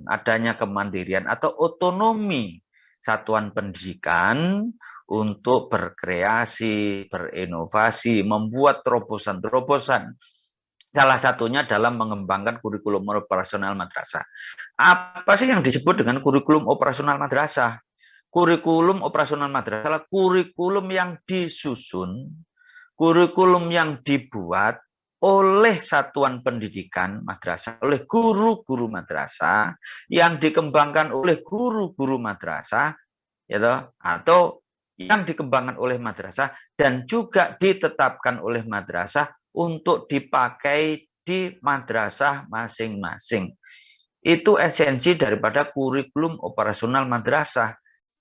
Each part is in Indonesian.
adanya kemandirian atau otonomi satuan pendidikan untuk berkreasi, berinovasi, membuat terobosan-terobosan. Salah satunya dalam mengembangkan kurikulum operasional madrasah. Apa sih yang disebut dengan kurikulum operasional madrasah? Kurikulum operasional madrasah adalah kurikulum yang disusun, kurikulum yang dibuat oleh satuan pendidikan madrasah, oleh guru-guru madrasah, yang dikembangkan oleh guru-guru madrasah, gitu, atau yang dikembangkan oleh madrasah dan juga ditetapkan oleh madrasah untuk dipakai di madrasah masing-masing. Itu esensi daripada kurikulum operasional madrasah.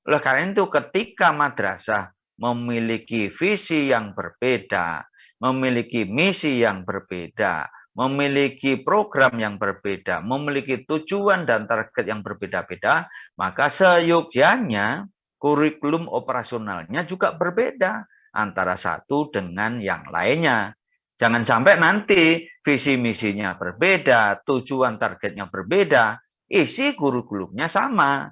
Oleh karena itu, ketika madrasah memiliki visi yang berbeda, memiliki misi yang berbeda, memiliki program yang berbeda, memiliki tujuan dan target yang berbeda-beda, maka seyogyanya kurikulum operasionalnya juga berbeda antara satu dengan yang lainnya. Jangan sampai nanti visi misinya berbeda, tujuan targetnya berbeda, isi kurikulumnya sama.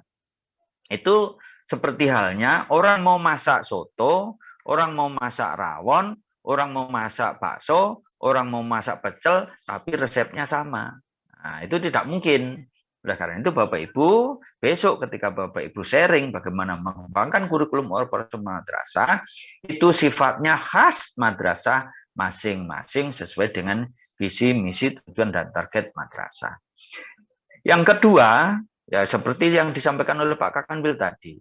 Itu seperti halnya orang mau masak soto, orang mau masak rawon, orang mau masak bakso, orang mau masak pecel, tapi resepnya sama. Nah, itu tidak mungkin. Oleh karena itu Bapak Ibu, besok ketika Bapak Ibu sharing bagaimana mengembangkan kurikulum operasional madrasah, itu sifatnya khas madrasah masing-masing sesuai dengan visi, misi, tujuan, dan target madrasah. Yang kedua, ya seperti yang disampaikan oleh Pak Kakanwil tadi,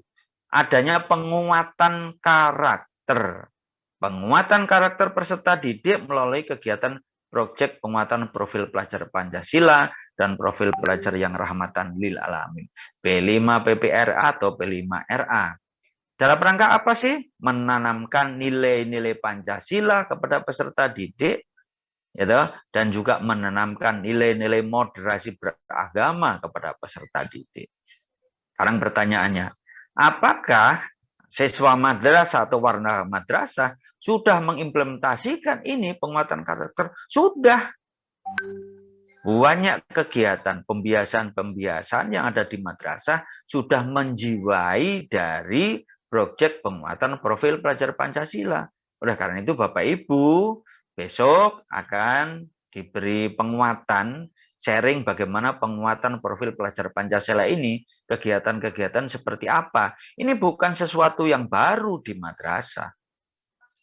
adanya penguatan karakter. Penguatan karakter peserta didik melalui kegiatan proyek penguatan profil pelajar Pancasila dan profil pelajar yang rahmatan lil alamin. P5 PPRA atau P5RA. Dalam rangka apa sih? Menanamkan nilai-nilai Pancasila kepada peserta didik, gitu, dan juga menanamkan nilai-nilai moderasi beragama kepada peserta didik. Sekarang pertanyaannya, apakah siswa madrasah atau warga madrasah sudah mengimplementasikan ini penguatan karakter? Sudah. Banyak kegiatan pembiasan-pembiasan yang ada di madrasah sudah menjiwai dari proyek penguatan profil pelajar Pancasila. Oleh karena itu Bapak Ibu besok akan diberi penguatan, sharing bagaimana penguatan profil pelajar Pancasila ini, kegiatan-kegiatan seperti apa. Ini bukan sesuatu yang baru di madrasah.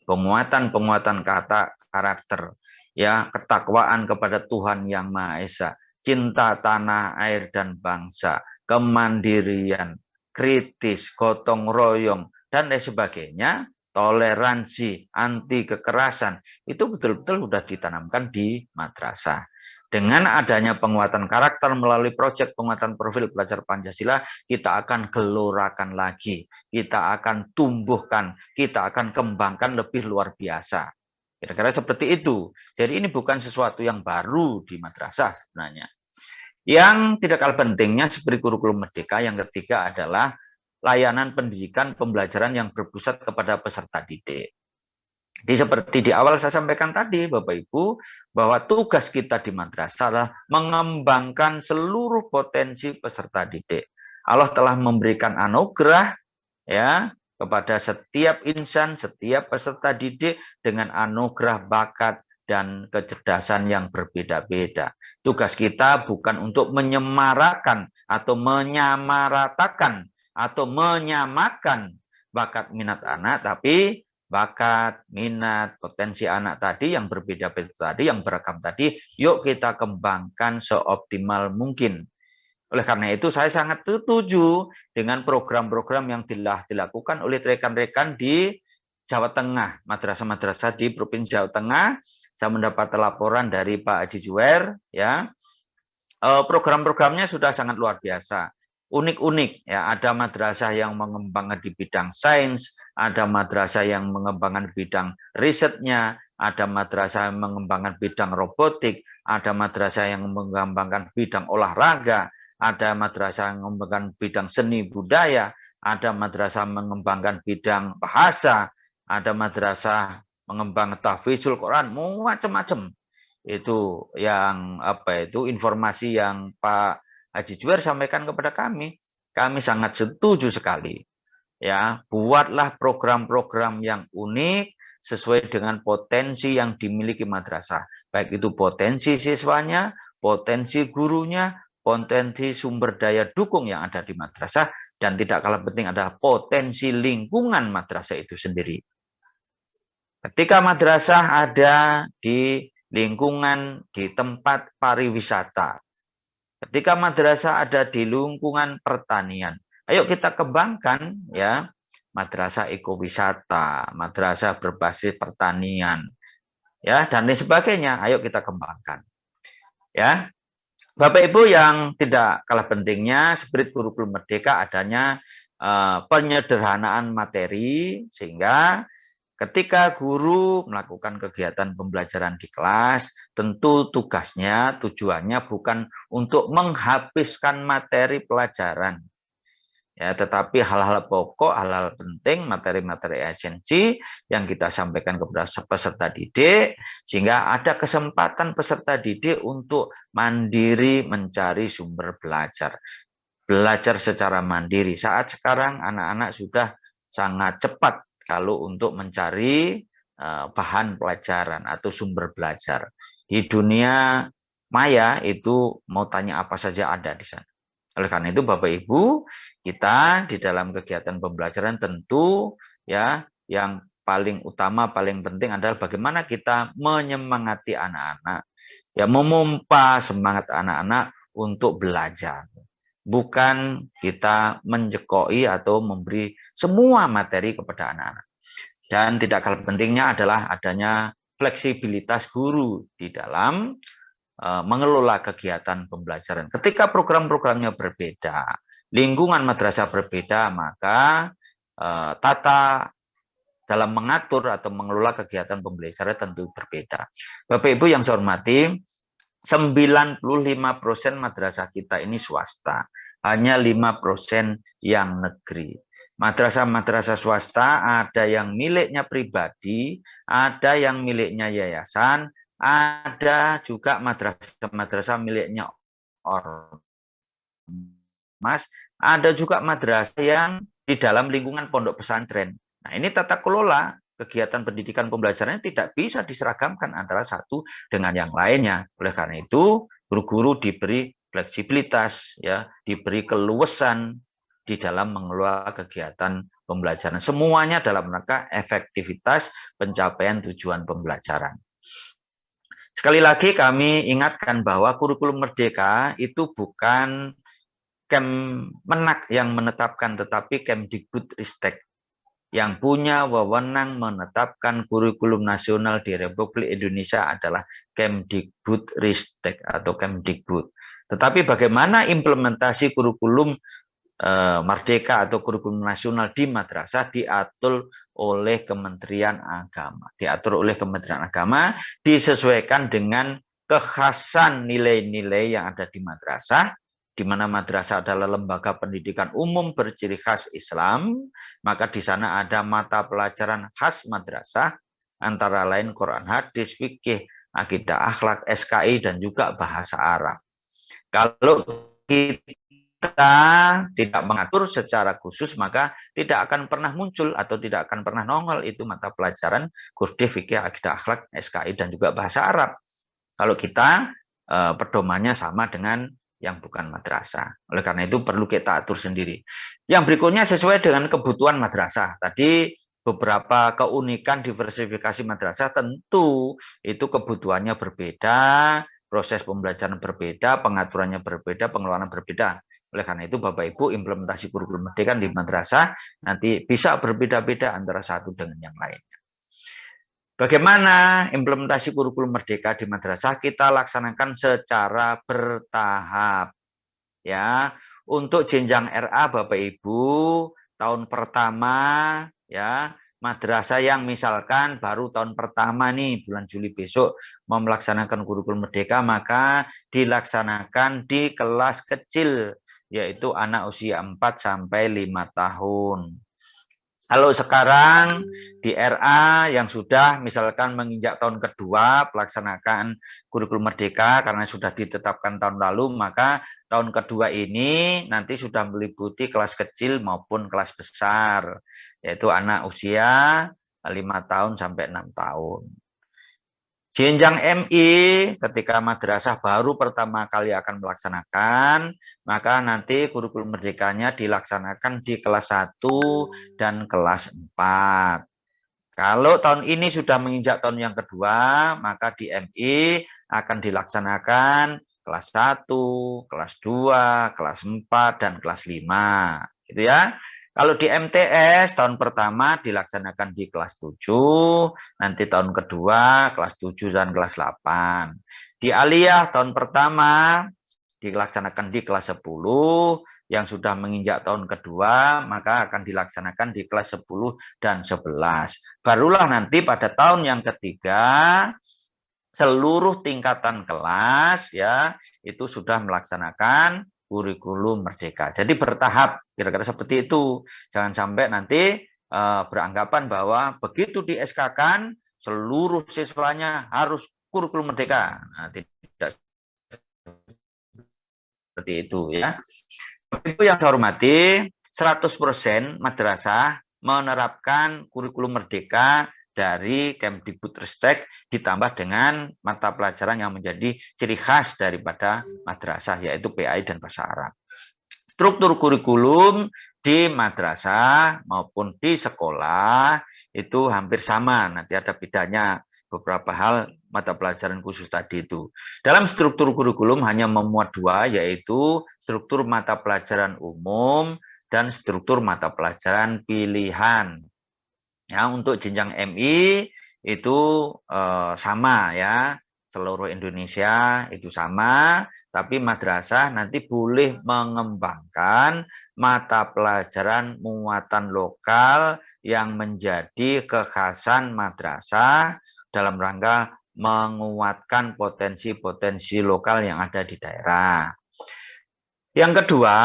Penguatan-penguatan kata karakter, ya, ketakwaan kepada Tuhan Yang Maha Esa, cinta tanah air dan bangsa, kemandirian, kritis, gotong royong, dan lain sebagainya, toleransi, anti kekerasan, itu betul-betul sudah ditanamkan di madrasah. Dengan adanya penguatan karakter melalui proyek penguatan profil pelajar Pancasila, kita akan gelorakan lagi, kita akan tumbuhkan, kita akan kembangkan lebih luar biasa. Kira-kira seperti itu. Jadi ini bukan sesuatu yang baru di madrasah sebenarnya. Yang tidak kalah pentingnya seperti kurikulum merdeka, yang ketiga adalah layanan pendidikan pembelajaran yang berpusat kepada peserta didik. Jadi seperti di awal saya sampaikan tadi, Bapak Ibu, bahwa tugas kita di madrasah adalah mengembangkan seluruh potensi peserta didik. Allah telah memberikan anugerah, ya, kepada setiap insan, setiap peserta didik dengan anugerah bakat dan kecerdasan yang berbeda-beda. Tugas kita bukan untuk menyemarakan atau menyamaratakan atau menyamakan bakat minat anak, tapi bakat, minat, potensi anak tadi yang berbeda-beda tadi, yang beragam tadi, yuk kita kembangkan seoptimal mungkin. Oleh karena itu saya sangat setuju dengan program-program yang telah dilakukan oleh rekan-rekan di Jawa Tengah, madrasah-madrasah di Provinsi Jawa Tengah. Saya mendapat laporan dari Pak Haji Juwer, ya. Program-programnya sudah sangat luar biasa. Unik-unik, ya, ada madrasah yang mengembangkan di bidang sains, ada madrasah yang mengembangkan bidang risetnya, ada madrasah yang mengembangkan bidang robotik, ada madrasah yang mengembangkan bidang olahraga, ada madrasah yang mengembangkan bidang seni budaya, ada madrasah mengembangkan bidang bahasa, ada madrasah mengembangkan tahfizul Quran, macam-macam. Itu yang informasi yang Pak Haji Juwer sampaikan kepada kami sangat setuju sekali. Ya, buatlah program-program yang unik sesuai dengan potensi yang dimiliki madrasah. Baik itu potensi siswanya, potensi gurunya, potensi sumber daya dukung yang ada di madrasah, dan tidak kalah penting adalah potensi lingkungan madrasah itu sendiri. Ketika madrasah ada di lingkungan, di tempat pariwisata, ketika madrasah ada di lingkungan pertanian, ayo kita kembangkan ya madrasah ekowisata, madrasah berbasis pertanian, ya dan lain sebagainya. Ayo kita kembangkan. Ya, Bapak Ibu yang tidak kalah pentingnya, spirit kurikulum merdeka adanya penyederhanaan materi sehingga ketika guru melakukan kegiatan pembelajaran di kelas, tentu tugasnya, tujuannya bukan untuk menghabiskan materi pelajaran, ya, tetapi hal-hal pokok, hal-hal penting, materi-materi esensi yang kita sampaikan kepada peserta didik, sehingga ada kesempatan peserta didik untuk mandiri mencari sumber belajar. Belajar secara mandiri. Saat sekarang anak-anak sudah sangat cepat kalau untuk mencari bahan pelajaran atau sumber belajar. Di dunia maya itu mau tanya apa saja ada di sana. Oleh karena itu Bapak Ibu, kita di dalam kegiatan pembelajaran tentu ya yang paling utama, paling penting adalah bagaimana kita menyemangati anak-anak, ya memompa semangat anak-anak untuk belajar. Bukan kita menjekoi atau memberi semua materi kepada anak-anak. Dan tidak kalah pentingnya adalah adanya fleksibilitas guru di dalam mengelola kegiatan pembelajaran. Ketika program-programnya berbeda, lingkungan madrasah berbeda, maka tata dalam mengatur atau mengelola kegiatan pembelajaran tentu berbeda. Bapak Ibu yang saya hormati, 95% madrasah kita ini swasta, hanya 5% yang negeri. Madrasah-madrasah swasta ada yang miliknya pribadi, ada yang miliknya yayasan, ada juga madrasah-madrasah miliknya ormas, ada juga madrasah yang di dalam lingkungan pondok pesantren. Nah, ini tata kelola kegiatan pendidikan pembelajaran tidak bisa diseragamkan antara satu dengan yang lainnya. Oleh karena itu, guru-guru diberi fleksibilitas, ya, diberi keluasan di dalam mengelola kegiatan pembelajaran. Semuanya dalam rangka efektivitas pencapaian tujuan pembelajaran. Sekali lagi kami ingatkan bahwa kurikulum merdeka itu bukan Kemenak yang menetapkan, tetapi Kemdikbudristek yang punya wewenang menetapkan kurikulum nasional di Republik Indonesia adalah Kemdikbudristek atau Kemdikbud. Tetapi bagaimana implementasi kurikulum merdeka atau kurikulum nasional di madrasah diatur oleh Kementerian Agama. Diatur oleh Kementerian Agama, disesuaikan dengan kekhasan nilai-nilai yang ada di madrasah, di mana madrasah adalah lembaga pendidikan umum berciri khas Islam, maka di sana ada mata pelajaran khas madrasah, antara lain Quran, hadis, fikih, akidah, akhlak, SKI, dan juga bahasa Arab. Kalau kita tidak mengatur secara khusus, maka tidak akan pernah muncul atau tidak akan pernah nongol itu mata pelajaran Qur'an, fikih, akidah, akhlak, SKI, dan juga bahasa Arab. Kalau kita pedomannya sama dengan yang bukan madrasah. Oleh karena itu perlu kita atur sendiri. Yang berikutnya sesuai dengan kebutuhan madrasah. Tadi beberapa keunikan diversifikasi madrasah tentu itu kebutuhannya berbeda, proses pembelajaran berbeda, pengaturannya berbeda, pengelolaan berbeda. Oleh karena itu Bapak Ibu implementasi kurikulum merdeka di madrasah nanti bisa berbeda-beda antara satu dengan yang lain. Bagaimana implementasi kurikulum merdeka di madrasah? Kita laksanakan secara bertahap. Ya, untuk jenjang RA Bapak Ibu, tahun pertama ya, madrasah yang misalkan baru tahun pertama nih bulan Juli besok mau melaksanakan kurikulum merdeka, maka dilaksanakan di kelas kecil, yaitu anak usia 4 sampai 5 tahun. Kalau sekarang di RA yang sudah misalkan menginjak tahun kedua pelaksanakan kurikulum merdeka karena sudah ditetapkan tahun lalu, maka tahun kedua ini nanti sudah meliputi kelas kecil maupun kelas besar, yaitu anak usia 5 tahun sampai 6 tahun. Jenjang MI ketika madrasah baru pertama kali akan melaksanakan, maka nanti kurikulum merdekanya dilaksanakan di kelas 1 dan kelas 4. Kalau tahun ini sudah menginjak tahun yang kedua, maka di MI akan dilaksanakan kelas 1, kelas 2, kelas 4, dan kelas 5. Gitu ya. Kalau di MTS tahun pertama dilaksanakan di kelas 7, nanti tahun kedua kelas 7 dan kelas 8. Di Aliyah tahun pertama dilaksanakan di kelas 10, yang sudah menginjak tahun kedua maka akan dilaksanakan di kelas 10 dan 11. Barulah nanti pada tahun yang ketiga seluruh tingkatan kelas ya itu sudah melaksanakan kurikulum merdeka. Jadi bertahap, kira-kira seperti itu. Jangan sampai nanti beranggapan bahwa begitu di SK-kan seluruh siswanya harus kurikulum merdeka. Nah, tidak seperti itu ya. Itu yang saya hormati, 100% madrasah menerapkan kurikulum merdeka dari Kemdikbudristek ditambah dengan mata pelajaran yang menjadi ciri khas daripada madrasah yaitu PAI dan bahasa Arab. Struktur kurikulum di madrasah maupun di sekolah itu hampir sama, nanti ada bedanya beberapa hal mata pelajaran khusus tadi itu. Dalam struktur kurikulum hanya memuat dua, yaitu struktur mata pelajaran umum dan struktur mata pelajaran pilihan. Ya, untuk jenjang MI itu sama ya, seluruh Indonesia itu sama, tapi madrasah nanti boleh mengembangkan mata pelajaran muatan lokal yang menjadi kekhasan madrasah dalam rangka menguatkan potensi-potensi lokal yang ada di daerah. Yang kedua,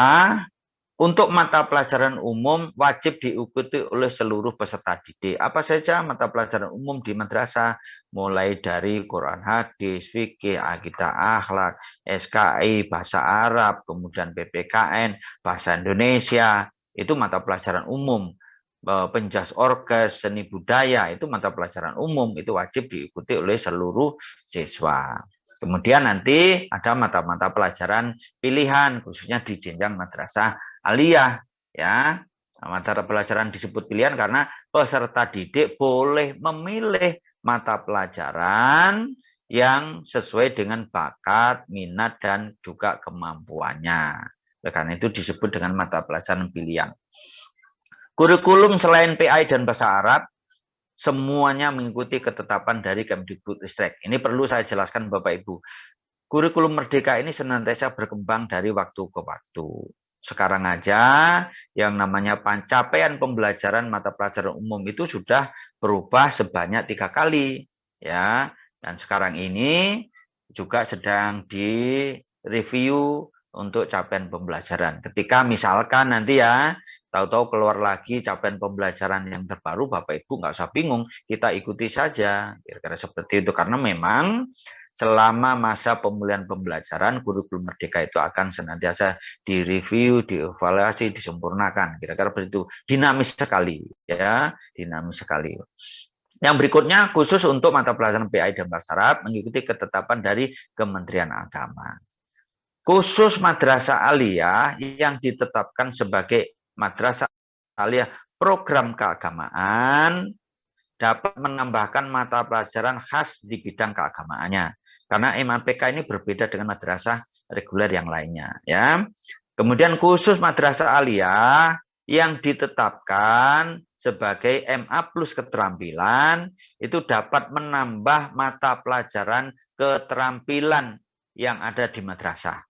untuk mata pelajaran umum wajib diikuti oleh seluruh peserta didik. Apa saja mata pelajaran umum di madrasah? Mulai dari Quran hadis, fikih, akidah akhlak, SKI, bahasa Arab, kemudian PPKN, bahasa Indonesia, itu mata pelajaran umum. Penjas orkes, seni budaya, itu mata pelajaran umum, itu wajib diikuti oleh seluruh siswa. Kemudian nanti ada mata-mata pelajaran pilihan, khususnya di jenjang madrasah aliyah ya. Mata pelajaran disebut pilihan karena peserta didik boleh memilih mata pelajaran yang sesuai dengan bakat, minat, dan juga kemampuannya. Karena itu disebut dengan mata pelajaran pilihan. Kurikulum selain PI dan bahasa Arab semuanya mengikuti ketetapan dari Kemdikbudristek. Ini perlu saya jelaskan Bapak Ibu. Kurikulum merdeka ini senantiasa berkembang dari waktu ke waktu. Sekarang aja yang namanya pencapaian pembelajaran mata pelajaran umum itu sudah berubah sebanyak 3 kali ya. Dan sekarang ini juga sedang direview untuk capaian pembelajaran. Ketika misalkan nanti ya tahu-tahu keluar lagi capaian pembelajaran yang terbaru, Bapak Ibu nggak usah bingung, kita ikuti saja. Kira-kira seperti itu karena memang selama masa pemulihan pembelajaran kurikulum merdeka itu akan senantiasa direview, dievaluasi, disempurnakan. Kira-kira begitu. Dinamis sekali ya, dinamis sekali. Yang berikutnya khusus untuk mata pelajaran PAI dan bahasa Arab mengikuti ketetapan dari Kementerian Agama. Khusus madrasah aliyah yang ditetapkan sebagai madrasah aliyah program keagamaan dapat menambahkan mata pelajaran khas di bidang keagamaannya. Karena MAPK ini berbeda dengan madrasah reguler yang lainnya. Ya. Kemudian khusus madrasah aliyah yang ditetapkan sebagai MA plus keterampilan itu dapat menambah mata pelajaran keterampilan yang ada di madrasah.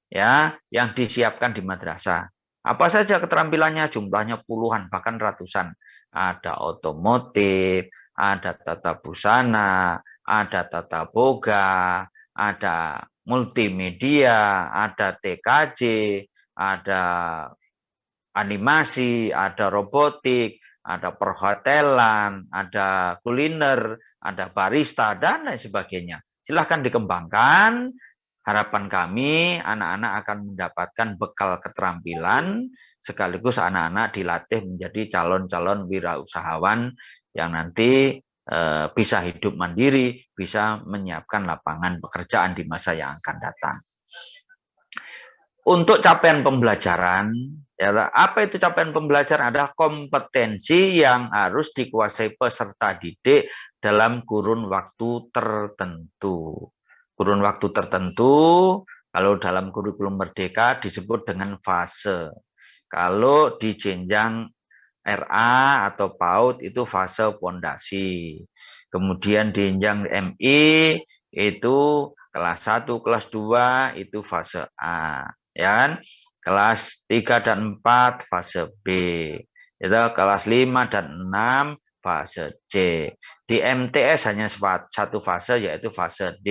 Ya, yang disiapkan di madrasah. Apa saja keterampilannya? Jumlahnya puluhan bahkan ratusan. Ada otomotif, ada tata busana, ada tata boga, ada multimedia, ada TKJ, ada animasi, ada robotik, ada perhotelan, ada kuliner, ada barista, dan lain sebagainya. Silahkan dikembangkan. Harapan kami anak-anak akan mendapatkan bekal keterampilan, sekaligus anak-anak dilatih menjadi calon-calon wirausahawan yang nanti bisa hidup mandiri, bisa menyiapkan lapangan pekerjaan di masa yang akan datang. Untuk capaian pembelajaran, ya, apa itu capaian pembelajaran? Adalah kompetensi yang harus dikuasai peserta didik dalam kurun waktu tertentu. Kurun waktu tertentu, kalau dalam kurikulum Merdeka disebut dengan fase. Kalau di jenjang RA atau PAUD itu fase pondasi. Kemudian di jenjang MI itu kelas 1, kelas 2 itu fase A. Ya kan? Kelas 3 dan 4 fase B. Itu kelas 5 dan 6 fase C. Di MTS hanya satu fase yaitu fase D.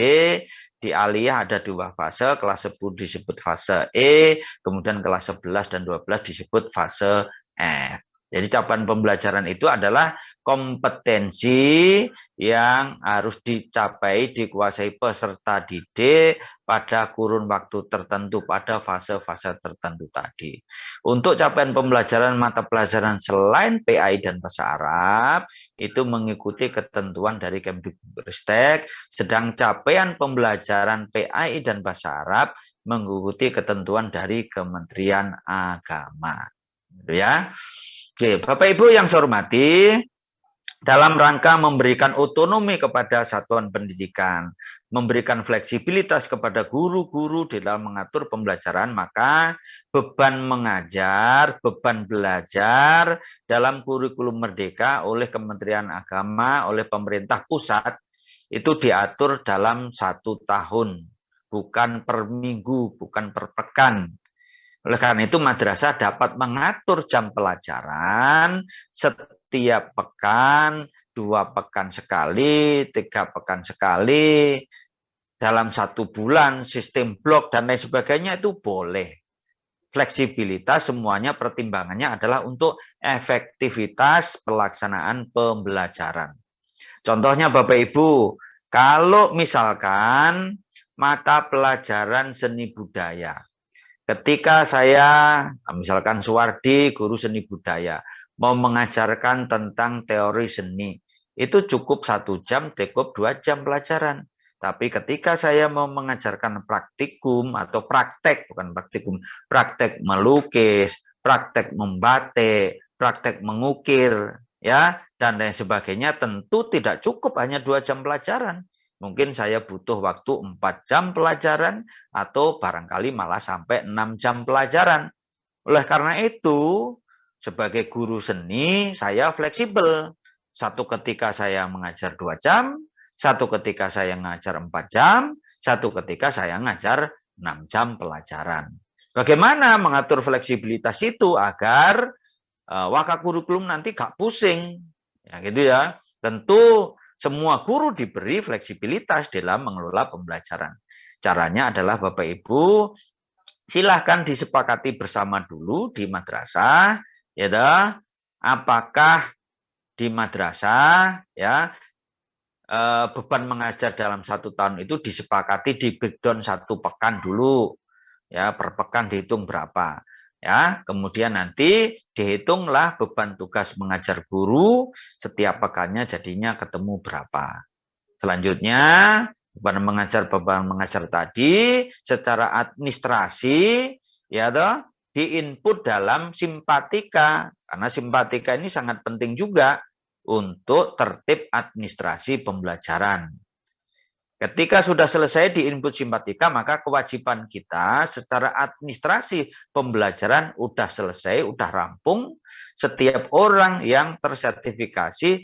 Di Aliyah ada 2 fase, kelas 10 disebut fase E, kemudian kelas 11 dan 12 disebut fase F. Jadi capaian pembelajaran itu adalah kompetensi yang harus dicapai, dikuasai peserta didik pada kurun waktu tertentu, pada fase-fase tertentu tadi. Untuk capaian pembelajaran mata pelajaran selain PAI dan Bahasa Arab, itu mengikuti ketentuan dari Kemdikbudristek, sedang capaian pembelajaran PAI dan Bahasa Arab mengikuti ketentuan dari Kementerian Agama. Gitu ya. Oke, Bapak Ibu yang saya hormati, dalam rangka memberikan otonomi kepada satuan pendidikan, memberikan fleksibilitas kepada guru-guru di dalam mengatur pembelajaran, maka beban mengajar, beban belajar dalam kurikulum Merdeka oleh Kementerian Agama, oleh pemerintah pusat, itu diatur dalam 1 tahun, bukan per minggu, bukan per pekan. Oleh karena itu, madrasah dapat mengatur jam pelajaran setiap pekan, 2 pekan sekali, 3 pekan sekali, dalam 1 bulan, sistem blok, dan lain sebagainya itu boleh. Fleksibilitas semuanya pertimbangannya adalah untuk efektivitas pelaksanaan pembelajaran. Contohnya Bapak Ibu, kalau misalkan mata pelajaran seni budaya, ketika saya, misalkan Suwardi, guru seni budaya, mau mengajarkan tentang teori seni, itu cukup 1 jam, cukup 2 jam pelajaran. Tapi ketika saya mau mengajarkan praktikum atau praktek, bukan praktikum, praktek melukis, praktek membatik, praktek mengukir, ya, dan lain sebagainya, tentu tidak cukup hanya 2 jam pelajaran. Mungkin saya butuh waktu 4 jam pelajaran atau barangkali malah sampai 6 jam pelajaran. Oleh karena itu, sebagai guru seni, saya fleksibel. Satu ketika saya mengajar 2 jam, satu ketika saya mengajar 4 jam, satu ketika saya mengajar 6 jam pelajaran. Bagaimana mengatur fleksibilitas itu agar wakakurikulum nanti gak pusing? Ya gitu ya. Tentu semua guru diberi fleksibilitas dalam mengelola pembelajaran. Caranya adalah Bapak Ibu, silahkan disepakati bersama dulu di madrasah, ya dah, apakah di madrasah ya beban mengajar dalam 1 tahun itu disepakati di breakdown 1 pekan dulu, ya per pekan dihitung berapa. Ya, kemudian nanti dihitunglah beban tugas mengajar guru setiap pekannya jadinya ketemu berapa. Selanjutnya, beban mengajar tadi secara administrasi ya toh diinput dalam simpatika, karena simpatika ini sangat penting juga untuk tertib administrasi pembelajaran. Ketika sudah selesai di input simpatika, maka kewajiban kita secara administrasi pembelajaran sudah selesai, sudah rampung. Setiap orang yang tersertifikasi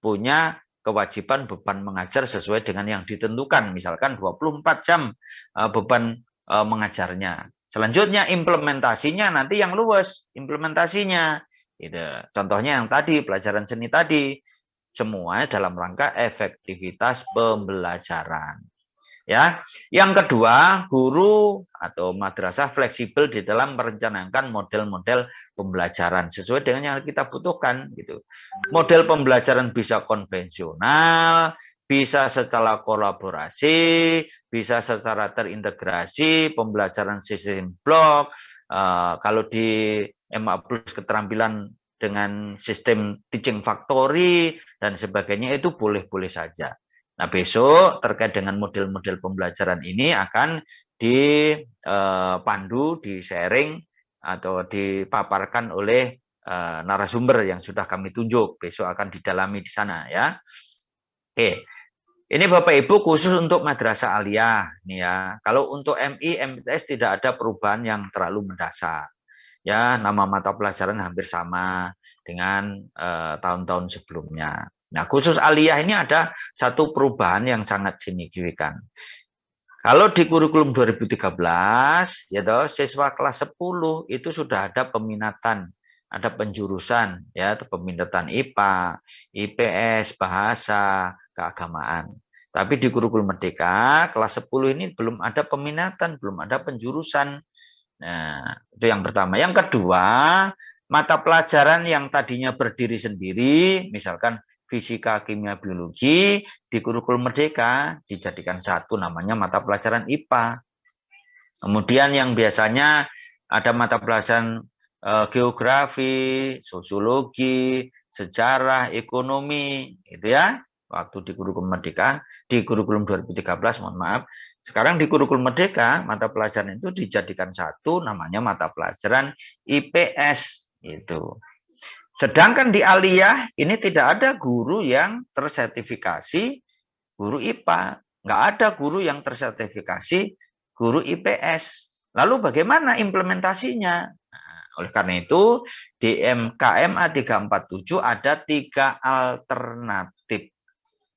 punya kewajiban beban mengajar sesuai dengan yang ditentukan. Misalkan 24 jam beban mengajarnya. Selanjutnya implementasinya nanti yang luas, implementasinya. Gitu. Contohnya yang tadi, pelajaran seni tadi. Semuanya dalam rangka efektivitas pembelajaran. Ya, yang kedua, guru atau madrasah fleksibel di dalam merencanakan model-model pembelajaran sesuai dengan yang kita butuhkan gitu. Model pembelajaran bisa konvensional, bisa secara kolaborasi, bisa secara terintegrasi, pembelajaran sistem blok. Kalau di MA Plus keterampilan dengan sistem teaching factory dan sebagainya itu boleh-boleh saja. Nah, besok terkait dengan model-model pembelajaran ini akan dipandu, di-sharing, atau dipaparkan oleh narasumber yang sudah kami tunjuk. Besok akan didalami di sana ya. Oke, ini Bapak Ibu khusus untuk madrasah aliyah nih ya. Kalau untuk MI, MTS tidak ada perubahan yang terlalu mendasar. Ya, nama mata pelajaran hampir sama dengan tahun-tahun sebelumnya. Nah, khusus aliyah ini ada satu perubahan yang sangat signifikan. Kalau di kurikulum 2013, ya toh, siswa kelas 10 itu sudah ada peminatan, ada penjurusan, ya, peminatan IPA, IPS, bahasa, keagamaan. Tapi di kurikulum Merdeka, kelas 10 ini belum ada peminatan, belum ada penjurusan. Nah, itu yang pertama. Yang kedua, mata pelajaran yang tadinya berdiri sendiri, misalkan fisika, kimia, biologi, di kurikulum Merdeka dijadikan satu namanya mata pelajaran IPA. Kemudian yang biasanya ada mata pelajaran geografi, sosiologi, sejarah, ekonomi, gitu ya. Waktu di kurikulum Merdeka, di kurikulum 2013, mohon maaf. Sekarang di kurikulum Merdeka, mata pelajaran itu dijadikan satu, namanya mata pelajaran IPS. Itu. Sedangkan di aliyah, ini tidak ada guru yang tersertifikasi guru IPA. Nggak ada guru yang tersertifikasi guru IPS. Lalu bagaimana implementasinya? Nah, oleh karena itu, di MKMA 347 ada 3 alternatif.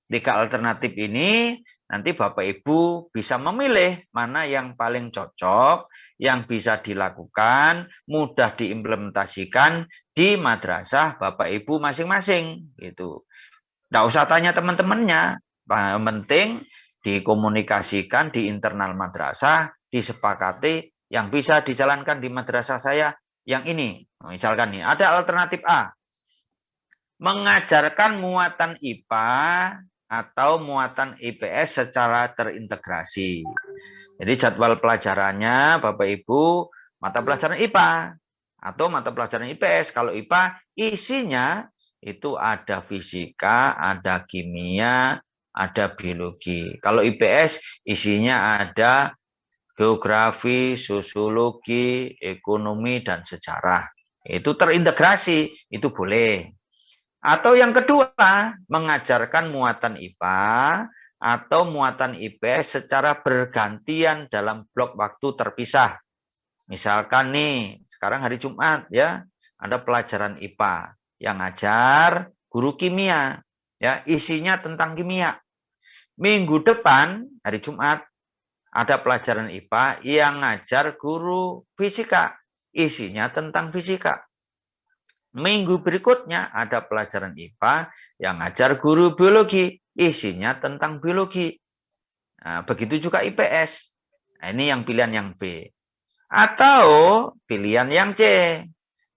3 alternatif ini nanti Bapak Ibu bisa memilih mana yang paling cocok, yang bisa dilakukan, mudah diimplementasikan di madrasah Bapak Ibu masing-masing. Gitu. Nggak usah tanya teman-temannya, yang penting dikomunikasikan di internal madrasah, disepakati yang bisa dijalankan di madrasah saya yang ini. Misalkan nih, ada alternatif A, mengajarkan muatan IPA atau muatan IPS secara terintegrasi. Jadi jadwal pelajarannya Bapak Ibu mata pelajaran IPA atau mata pelajaran IPS. Kalau IPA isinya itu ada fisika, ada kimia, ada biologi. Kalau IPS isinya ada geografi, sosiologi, ekonomi, dan sejarah. Itu terintegrasi, itu boleh. Atau yang kedua, mengajarkan muatan IPA atau muatan IPS secara bergantian dalam blok waktu terpisah. Misalkan nih, sekarang hari Jumat ya, ada pelajaran IPA yang ngajar guru kimia, ya, isinya tentang kimia. Minggu depan, hari Jumat, ada pelajaran IPA yang ngajar guru fisika, isinya tentang fisika. Minggu berikutnya ada pelajaran IPA yang ngajar guru biologi, isinya tentang biologi. Nah, begitu juga IPS. Nah, ini yang pilihan yang B. Atau pilihan yang C,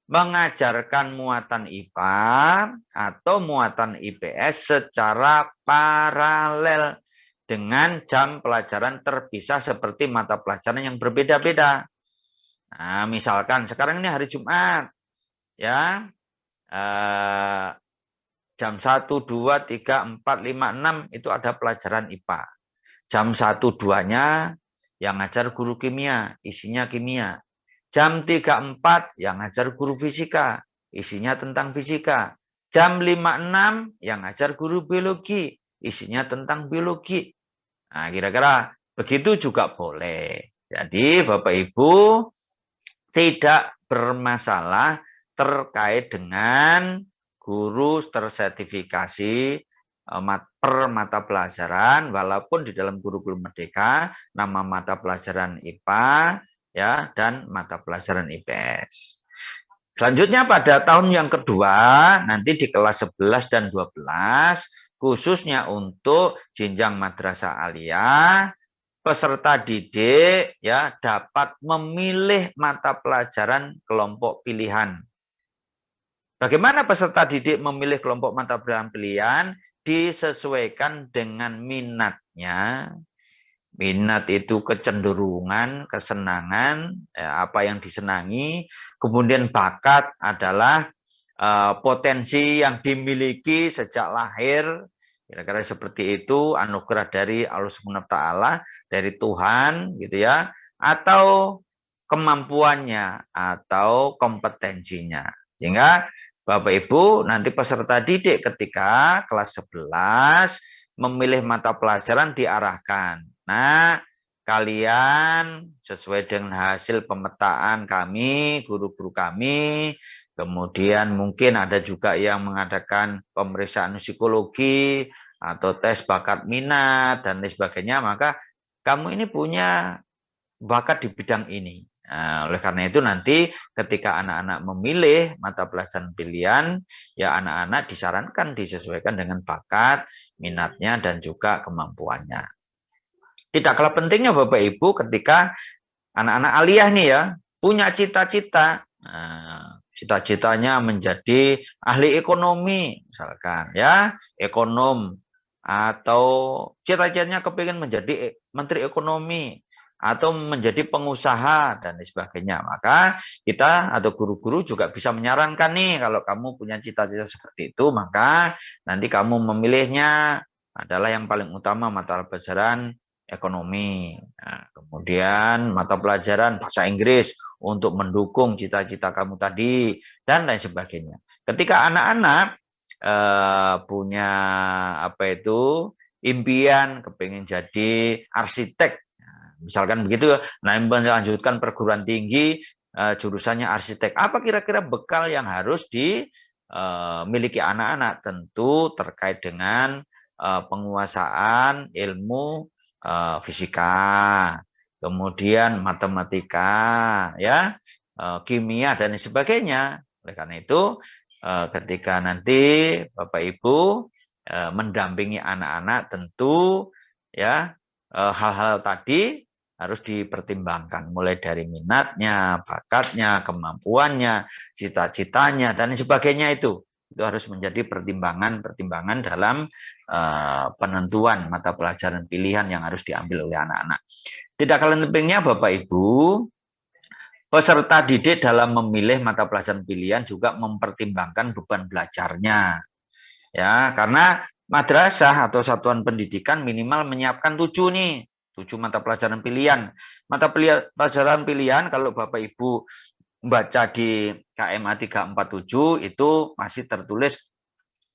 mengajarkan muatan IPA atau muatan IPS secara paralel dengan jam pelajaran terpisah seperti mata pelajaran yang berbeda-beda. Nah, misalkan sekarang ini hari Jumat, ya, jam 1, 2, 3, 4, 5, 6 itu ada pelajaran IPA. Jam 1, 2-nya yang ngajar guru kimia, isinya kimia. Jam 3, 4 yang ngajar guru fisika, isinya tentang fisika. Jam 5, 6 yang ngajar guru biologi, isinya tentang biologi. Nah, kira-kira begitu juga boleh. Jadi Bapak Ibu tidak bermasalah terkait dengan guru tersertifikasi per mata pelajaran, walaupun di dalam kurikulum Merdeka nama mata pelajaran IPA ya dan mata pelajaran IPS. Selanjutnya pada tahun yang kedua nanti di kelas 11 dan 12 khususnya untuk jenjang madrasah aliyah peserta didik ya dapat memilih mata pelajaran kelompok pilihan. Bagaimana peserta didik memilih kelompok mata pelajaran pilihan? Disesuaikan dengan minatnya. Minat itu kecenderungan, kesenangan, apa yang disenangi. Kemudian bakat adalah potensi yang dimiliki sejak lahir. Kira-kira seperti itu, anugerah dari Allah Subhanahu wa taala, dari Tuhan gitu ya, atau kemampuannya atau kompetensinya. Sehingga Bapak Ibu nanti peserta didik ketika kelas 11 memilih mata pelajaran diarahkan. Nah, kalian sesuai dengan hasil pemetaan kami, guru-guru kami, kemudian mungkin ada juga yang mengadakan pemeriksaan psikologi atau tes bakat minat dan lain sebagainya, maka kamu ini punya bakat di bidang ini. Nah, oleh karena itu nanti ketika anak-anak memilih mata pelajaran pilihan, ya anak-anak disarankan disesuaikan dengan bakat, minatnya, dan juga kemampuannya. Tidak kalah pentingnya Bapak Ibu ketika anak-anak aliyah nih ya, punya cita-cita. Nah, cita-citanya menjadi ahli ekonomi, misalkan ya, ekonom. Atau cita-citanya kepingin menjadi menteri ekonomi atau menjadi pengusaha dan sebagainya. Maka kita atau guru-guru juga bisa menyarankan nih, kalau kamu punya cita-cita seperti itu, maka nanti kamu memilihnya adalah yang paling utama mata pelajaran ekonomi. Nah, kemudian mata pelajaran bahasa Inggris untuk mendukung cita-cita kamu tadi dan lain sebagainya. Ketika anak-anak punya apa itu impian kepingin jadi arsitek, misalkan begitu, nah melanjutkan perguruan tinggi jurusannya arsitek, apa kira-kira bekal yang harus dimiliki anak-anak? Tentu terkait dengan penguasaan ilmu fisika, kemudian matematika, ya, kimia dan sebagainya. Oleh karena itu, ketika nanti Bapak Ibu mendampingi anak-anak, tentu ya hal-hal tadi harus dipertimbangkan, mulai dari minatnya, bakatnya, kemampuannya, cita-citanya, dan sebagainya itu harus menjadi pertimbangan-pertimbangan dalam penentuan mata pelajaran pilihan yang harus diambil oleh anak-anak. Tidak kalah pentingnya Bapak Ibu, peserta didik dalam memilih mata pelajaran pilihan juga mempertimbangkan beban belajarnya. Ya, karena madrasah atau satuan pendidikan minimal menyiapkan 7 mata pelajaran pilihan. Mata pelajaran pilihan kalau Bapak Ibu baca di KMA 347 itu masih tertulis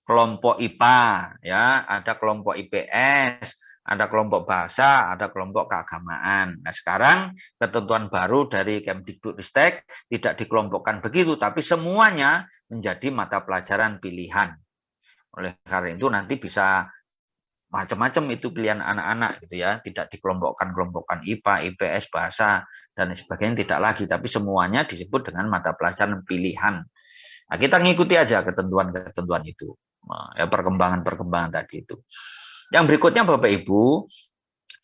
kelompok IPA, ya, ada kelompok IPS, ada kelompok bahasa, ada kelompok keagamaan. Nah, sekarang ketentuan baru dari Kemdikbudristek tidak dikelompokkan begitu, tapi semuanya menjadi mata pelajaran pilihan. Oleh karena itu nanti bisa macam-macam itu pilihan anak-anak gitu ya, tidak dikelompokkan IPA, IPS, bahasa dan sebagainya, tidak lagi, tapi semuanya disebut dengan mata pelajaran pilihan. Nah, kita ngikuti aja ketentuan-ketentuan itu, ya, perkembangan-perkembangan tadi itu. Yang berikutnya Bapak Ibu,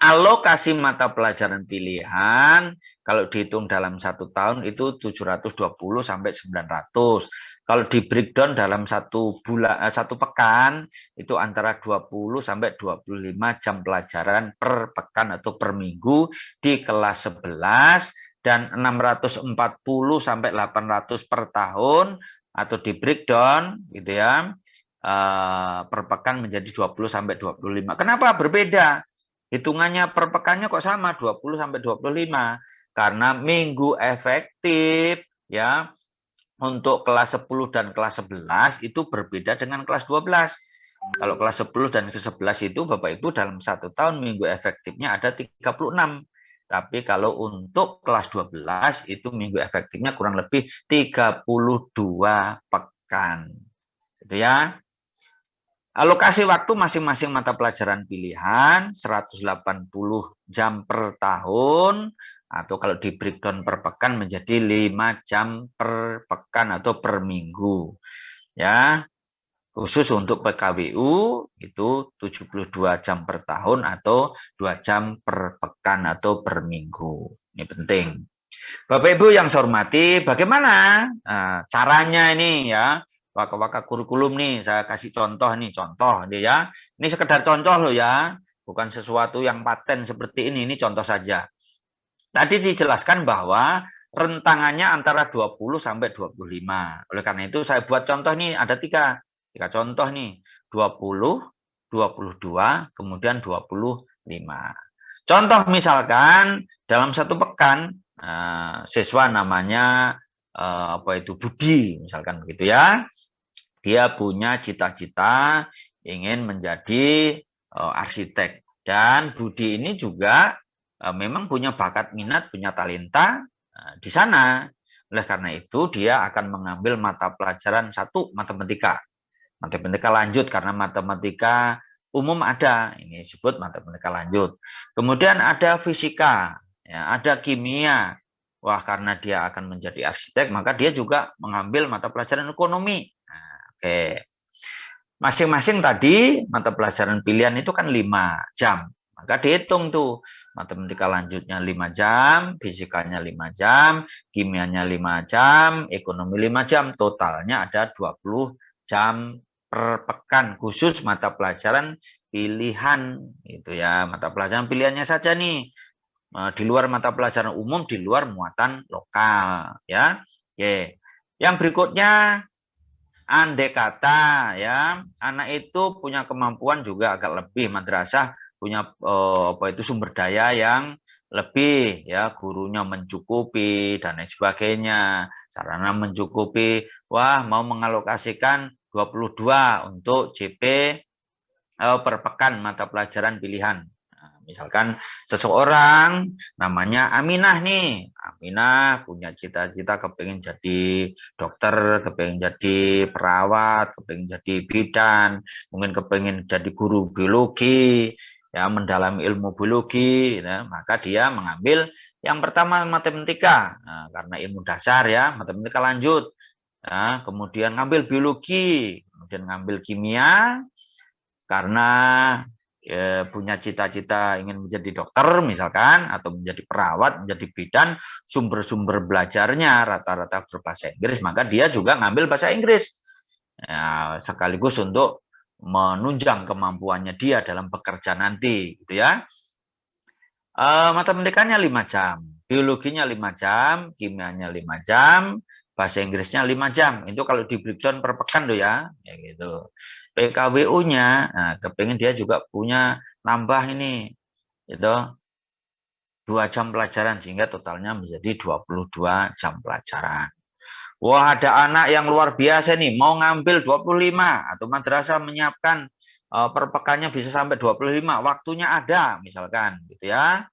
alokasi mata pelajaran pilihan kalau dihitung dalam 1 tahun itu 720 sampai 900. Kalau di breakdown dalam 1 pekan itu antara 20 sampai 25 jam pelajaran per pekan atau per minggu di kelas 11 dan 640 sampai 800 per tahun atau di breakdown gitu ya. Per pekan menjadi 20 sampai 25. Kenapa berbeda? Hitungannya per pekannya kok sama 20 sampai 25? Karena minggu efektif ya untuk kelas 10 dan kelas 11 itu berbeda dengan kelas 12. Kalau kelas 10 dan ke 11 itu Bapak Ibu dalam 1 tahun minggu efektifnya ada 36. Tapi kalau untuk kelas 12 itu minggu efektifnya kurang lebih 32 pekan. Gitu ya. Alokasi waktu masing-masing mata pelajaran pilihan 180 jam per tahun, atau kalau di breakdown per pekan menjadi 5 jam per pekan atau per minggu. Ya. Khusus untuk PKWU itu 72 jam per tahun atau 2 jam per pekan atau per minggu. Ini penting. Bapak Ibu yang saya hormati, bagaimana caranya ini ya? Waka-waka kurikulum nih, saya kasih contoh nih, contoh nih ya. Ini sekedar contoh loh ya, bukan sesuatu yang paten seperti ini contoh saja. Tadi dijelaskan bahwa rentangannya antara 20 sampai 25. Oleh karena itu saya buat contoh nih, ada tiga contoh nih, 20, 22, kemudian 25. Contoh misalkan dalam satu pekan siswa namanya apa itu Budi misalkan begitu ya. Dia punya cita-cita ingin menjadi arsitek dan Budi ini juga memang punya bakat minat, punya talenta di sana. Oleh karena itu dia akan mengambil mata pelajaran satu matematika. Matematika lanjut karena matematika umum ada, ini disebut matematika lanjut. Kemudian ada fisika, ya, ada kimia. Wah, karena dia akan menjadi arsitek, maka dia juga mengambil mata pelajaran ekonomi. Nah, oke. Masing-masing tadi mata pelajaran pilihan itu kan 5 jam. Maka dihitung tuh, matematika lanjutnya 5 jam, fisikanya 5 jam, kimianya 5 jam, ekonomi 5 jam. Totalnya ada 20 jam per pekan khusus mata pelajaran pilihan gitu ya. Mata pelajaran pilihannya saja nih. Di luar mata pelajaran umum, di luar muatan lokal ya. Oke. Yang berikutnya andai kata ya anak itu punya kemampuan juga agak lebih, madrasah punya apa itu sumber daya yang lebih ya, gurunya mencukupi dan lain sebagainya, sarana mencukupi, wah mau mengalokasikan 22 untuk JP per pekan mata pelajaran pilihan. Misalkan seseorang namanya Aminah nih, Aminah punya cita-cita kepengen jadi dokter, kepengen jadi perawat, kepengen jadi bidan, mungkin kepengen jadi guru biologi, ya mendalami ilmu biologi, ya, maka dia mengambil yang pertama matematika, nah, karena ilmu dasar ya, matematika lanjut, ya, kemudian ngambil biologi, kemudian ngambil kimia, karena punya cita-cita ingin menjadi dokter misalkan, atau menjadi perawat, menjadi bidan, sumber-sumber belajarnya rata-rata berbahasa Inggris, maka dia juga ngambil bahasa Inggris ya, sekaligus untuk menunjang kemampuannya dia dalam bekerja nanti gitu ya. Matematikanya 5 jam, biologinya 5 jam, kimianya 5 jam, bahasa Inggrisnya 5 jam. Itu kalau di breakdown per pekan tuh ya gitu. PKWU-nya, nah, kepengen dia juga punya nambah ini, itu 2 jam pelajaran sehingga totalnya menjadi 22 jam pelajaran. Wah, ada anak yang luar biasa nih, mau ngambil 25 atau madrasah menyiapkan per pekannya bisa sampai 25, waktunya ada misalkan gitu ya.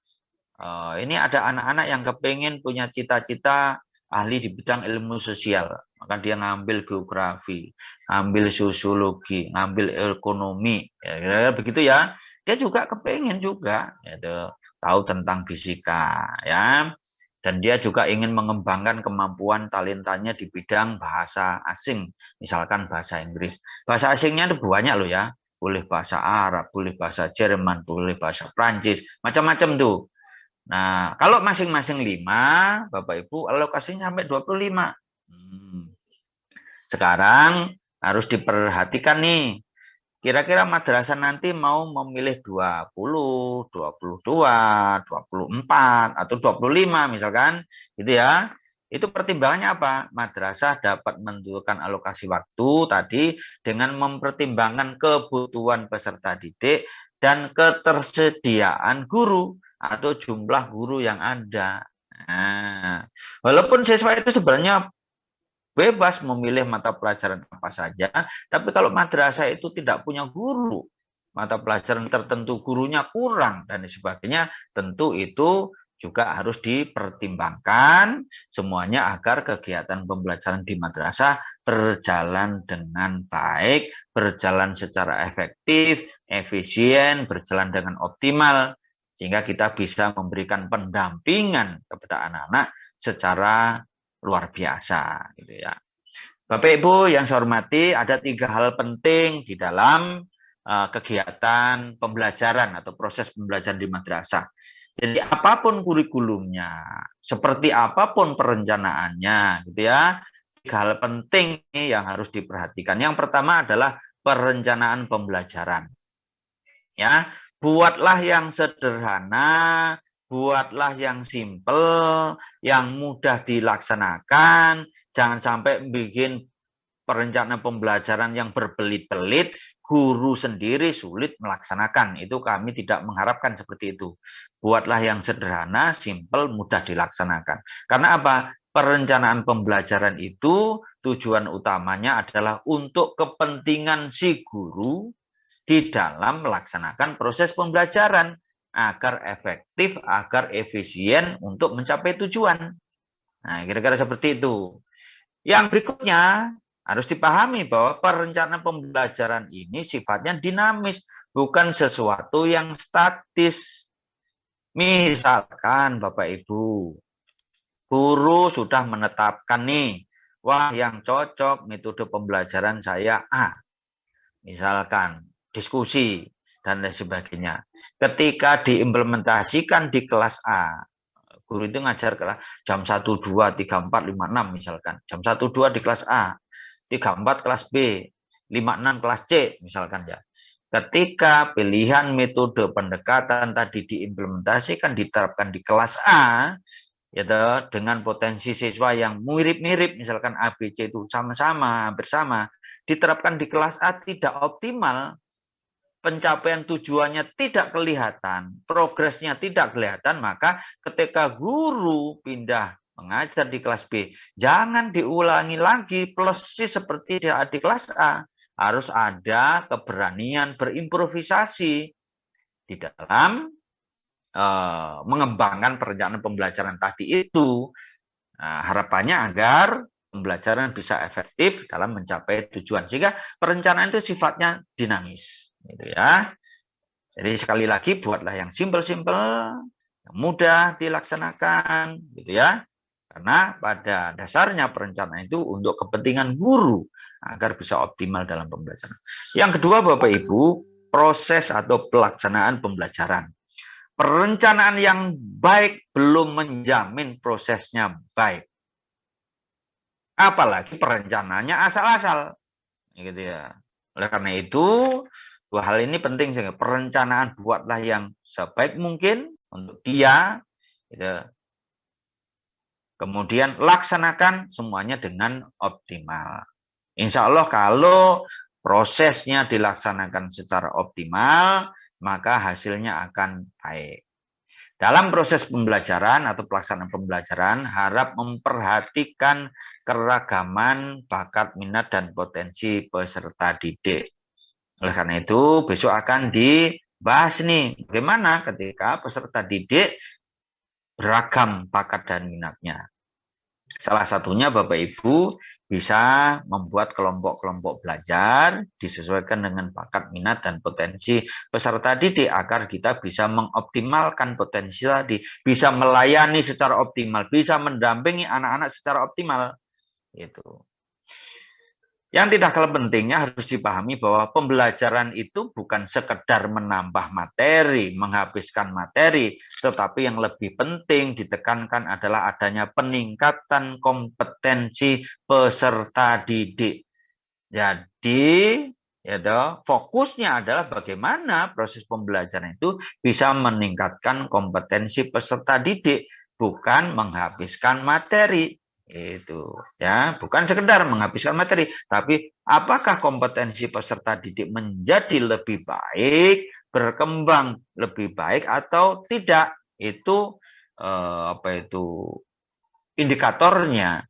Ini ada anak-anak yang kepengen punya cita-cita ahli di bidang ilmu sosial, maka dia ngambil geografi, ngambil sosiologi, ngambil ekonomi, ya, begitu ya. Dia juga kepengen juga, gitu, tahu tentang fisika, ya. Dan dia juga ingin mengembangkan kemampuan talentanya di bidang bahasa asing, misalkan bahasa Inggris. Bahasa asingnya itu banyak loh ya, boleh bahasa Arab, boleh bahasa Jerman, boleh bahasa Prancis, macam-macam tuh. Nah, kalau masing-masing 5, Bapak Ibu alokasinya sampai 25. Sekarang harus diperhatikan nih. Kira-kira madrasah nanti mau memilih 20, 22, 24, atau 25 misalkan, gitu ya. Itu pertimbangannya apa? Madrasah dapat menentukan alokasi waktu tadi dengan mempertimbangkan kebutuhan peserta didik dan ketersediaan guru atau jumlah guru yang ada. Nah, walaupun siswa itu sebenarnya bebas memilih mata pelajaran apa saja, tapi kalau madrasah itu tidak punya guru, mata pelajaran tertentu gurunya kurang dan sebagainya, tentu itu juga harus dipertimbangkan semuanya agar kegiatan pembelajaran di madrasah berjalan dengan baik, berjalan secara efektif, efisien, berjalan dengan optimal, sehingga kita bisa memberikan pendampingan kepada anak-anak secara luar biasa gitu ya. Bapak Ibu yang saya hormati, ada 3 hal penting di dalam kegiatan pembelajaran atau proses pembelajaran di madrasah. Jadi apapun kurikulumnya, seperti apapun perencanaannya, gitu ya, 3 hal penting yang harus diperhatikan. Yang pertama adalah perencanaan pembelajaran. Ya, buatlah yang sederhana, buatlah yang simple, yang mudah dilaksanakan. Jangan sampai bikin perencanaan pembelajaran yang berbelit-belit, guru sendiri sulit melaksanakan. Itu kami tidak mengharapkan seperti itu. Buatlah yang sederhana, simple, mudah dilaksanakan. Karena apa? Perencanaan pembelajaran itu tujuan utamanya adalah untuk kepentingan si guru di dalam melaksanakan proses pembelajaran agar efektif, agar efisien untuk mencapai tujuan. Nah, kira-kira seperti itu. Yang berikutnya harus dipahami bahwa perencanaan pembelajaran ini sifatnya dinamis, bukan sesuatu yang statis. Misalkan Bapak Ibu, guru sudah menetapkan nih, wah yang cocok metode pembelajaran saya A. Misalkan diskusi dan lain sebagainya. Ketika diimplementasikan di kelas A, guru itu ngajar kelas jam 1, 2, 3, 4, 5, 6 misalkan. Jam 1, 2 di kelas A, 3, 4 kelas B, 5, 6 kelas C misalkan ya. Ketika pilihan metode pendekatan tadi diimplementasikan, diterapkan di kelas A, ya dengan potensi siswa yang mirip-mirip, misalkan A, B, C itu sama-sama, bersama, diterapkan di kelas A tidak optimal, pencapaian tujuannya tidak kelihatan, progresnya tidak kelihatan, maka ketika guru pindah mengajar di kelas B, jangan diulangi lagi persis seperti di kelas A. Harus ada keberanian berimprovisasi di dalam mengembangkan perencanaan pembelajaran tadi itu. Nah, harapannya agar pembelajaran bisa efektif dalam mencapai tujuan. Sehingga perencanaan itu sifatnya dinamis. Gitu ya. Jadi sekali lagi buatlah yang simple-simple, yang mudah dilaksanakan, gitu ya. Karena pada dasarnya perencanaan itu untuk kepentingan guru agar bisa optimal dalam pembelajaran. Yang kedua Bapak Ibu, proses atau pelaksanaan pembelajaran. Perencanaan yang baik belum menjamin prosesnya baik. Apalagi perencanaannya asal-asal. Gitu ya. Oleh karena itu, dua hal ini penting sehingga perencanaan buatlah yang sebaik mungkin untuk dia, gitu. Kemudian laksanakan semuanya dengan optimal. Insya Allah kalau prosesnya dilaksanakan secara optimal, maka hasilnya akan baik. Dalam proses pembelajaran atau pelaksanaan pembelajaran, harap memperhatikan keragaman bakat, minat, dan potensi peserta didik. Oleh karena itu, besok akan dibahas nih, bagaimana ketika peserta didik beragam bakat dan minatnya. Salah satunya Bapak Ibu bisa membuat kelompok-kelompok belajar disesuaikan dengan bakat, minat, dan potensi peserta didik agar kita bisa mengoptimalkan potensi tadi, bisa melayani secara optimal, bisa mendampingi anak-anak secara optimal. Itu. Yang tidak kalah pentingnya harus dipahami bahwa pembelajaran itu bukan sekedar menambah materi, menghabiskan materi, tetapi yang lebih penting ditekankan adalah adanya peningkatan kompetensi peserta didik. Jadi, fokusnya adalah bagaimana proses pembelajaran itu bisa meningkatkan kompetensi peserta didik, bukan menghabiskan materi. Itu ya, bukan sekedar menghabiskan materi, tapi apakah kompetensi peserta didik menjadi lebih baik, berkembang lebih baik atau tidak. Itu indikatornya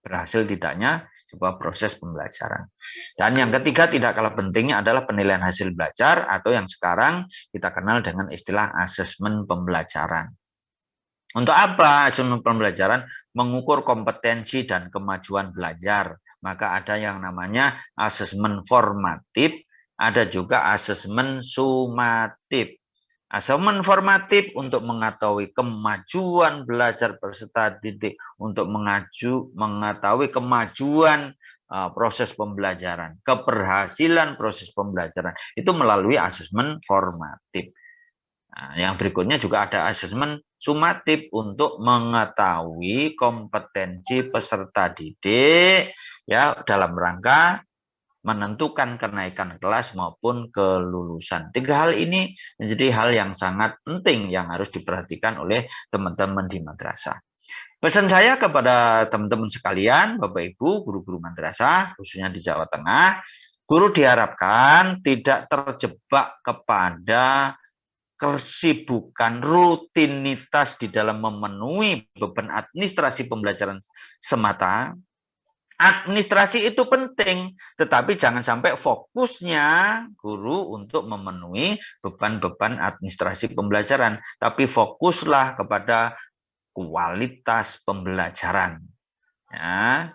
berhasil tidaknya sebuah proses pembelajaran. Dan yang ketiga tidak kalah pentingnya adalah penilaian hasil belajar atau yang sekarang kita kenal dengan istilah asesmen pembelajaran. Untuk apa asesmen pembelajaran? Mengukur kompetensi dan kemajuan belajar. Maka ada yang namanya asesmen formatif, ada juga asesmen sumatif. Asesmen formatif untuk mengetahui kemajuan belajar peserta didik, untuk mengetahui kemajuan proses pembelajaran. Keberhasilan proses pembelajaran itu melalui asesmen formatif. Nah, yang berikutnya juga ada asesmen sumatif untuk mengetahui kompetensi peserta didik ya dalam rangka menentukan kenaikan kelas maupun kelulusan. 3 hal ini menjadi hal yang sangat penting yang harus diperhatikan oleh teman-teman di madrasah. Pesan saya kepada teman-teman sekalian, Bapak Ibu, guru-guru madrasah, khususnya di Jawa Tengah, guru diharapkan tidak terjebak kepada kesibukan rutinitas di dalam memenuhi beban administrasi pembelajaran semata. Administrasi itu penting, tetapi jangan sampai fokusnya guru untuk memenuhi beban-beban administrasi pembelajaran, tapi fokuslah kepada kualitas pembelajaran. Ya.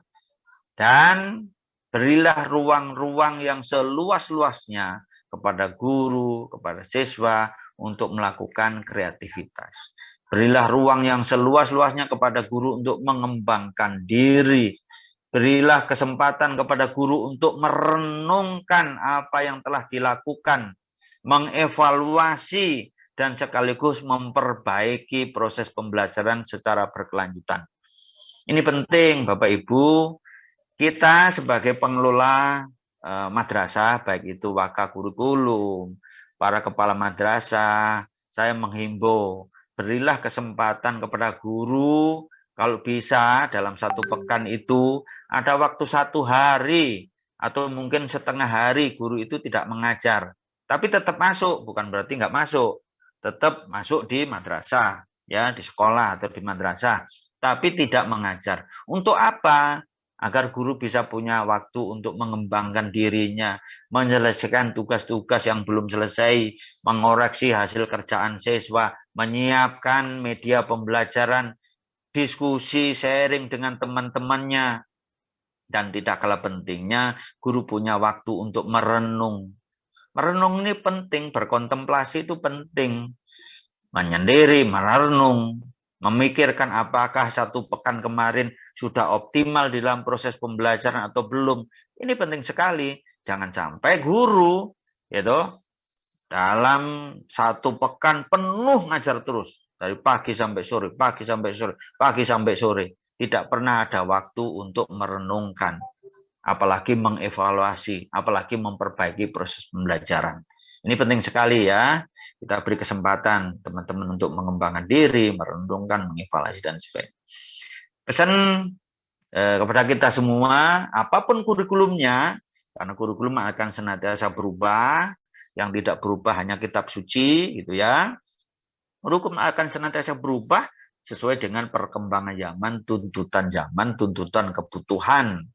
Dan berilah ruang-ruang yang seluas-luasnya kepada guru, kepada siswa untuk melakukan kreativitas. Berilah ruang yang seluas-luasnya kepada guru untuk mengembangkan diri. Berilah kesempatan kepada guru untuk merenungkan apa yang telah dilakukan, mengevaluasi, dan sekaligus memperbaiki proses pembelajaran secara berkelanjutan. Ini penting, Bapak Ibu. Kita sebagai pengelola madrasah, baik itu waka kurikulum, para kepala madrasah, saya menghimbau, berilah kesempatan kepada guru. Kalau bisa dalam 1 pekan itu ada waktu 1 hari atau mungkin setengah hari guru itu tidak mengajar, tapi tetap masuk, bukan berarti nggak masuk, tetap masuk di madrasah, ya di sekolah atau di madrasah, tapi tidak mengajar. Untuk apa? Agar guru bisa punya waktu untuk mengembangkan dirinya, menyelesaikan tugas-tugas yang belum selesai, mengoreksi hasil kerjaan siswa, menyiapkan media pembelajaran, diskusi, sharing dengan teman-temannya. Dan tidak kalah pentingnya, guru punya waktu untuk merenung. Merenung ini penting, berkontemplasi itu penting. Menyendiri, merenung, memikirkan apakah 1 pekan kemarin sudah optimal di dalam proses pembelajaran atau belum. Ini penting sekali. Jangan sampai guru, gitu, dalam 1 pekan penuh ngajar terus. Dari pagi sampai sore, pagi sampai sore, pagi sampai sore. Tidak pernah ada waktu untuk merenungkan, apalagi mengevaluasi, apalagi memperbaiki proses pembelajaran. Ini penting sekali ya. Kita beri kesempatan teman-teman untuk mengembangkan diri, merenungkan, mengevaluasi, dan sebagainya. Pesan kepada kita semua, apapun kurikulumnya, karena kurikulum akan senantiasa berubah, yang tidak berubah hanya kitab suci, gitu ya. Hukum akan senantiasa berubah sesuai dengan perkembangan zaman, tuntutan kebutuhan.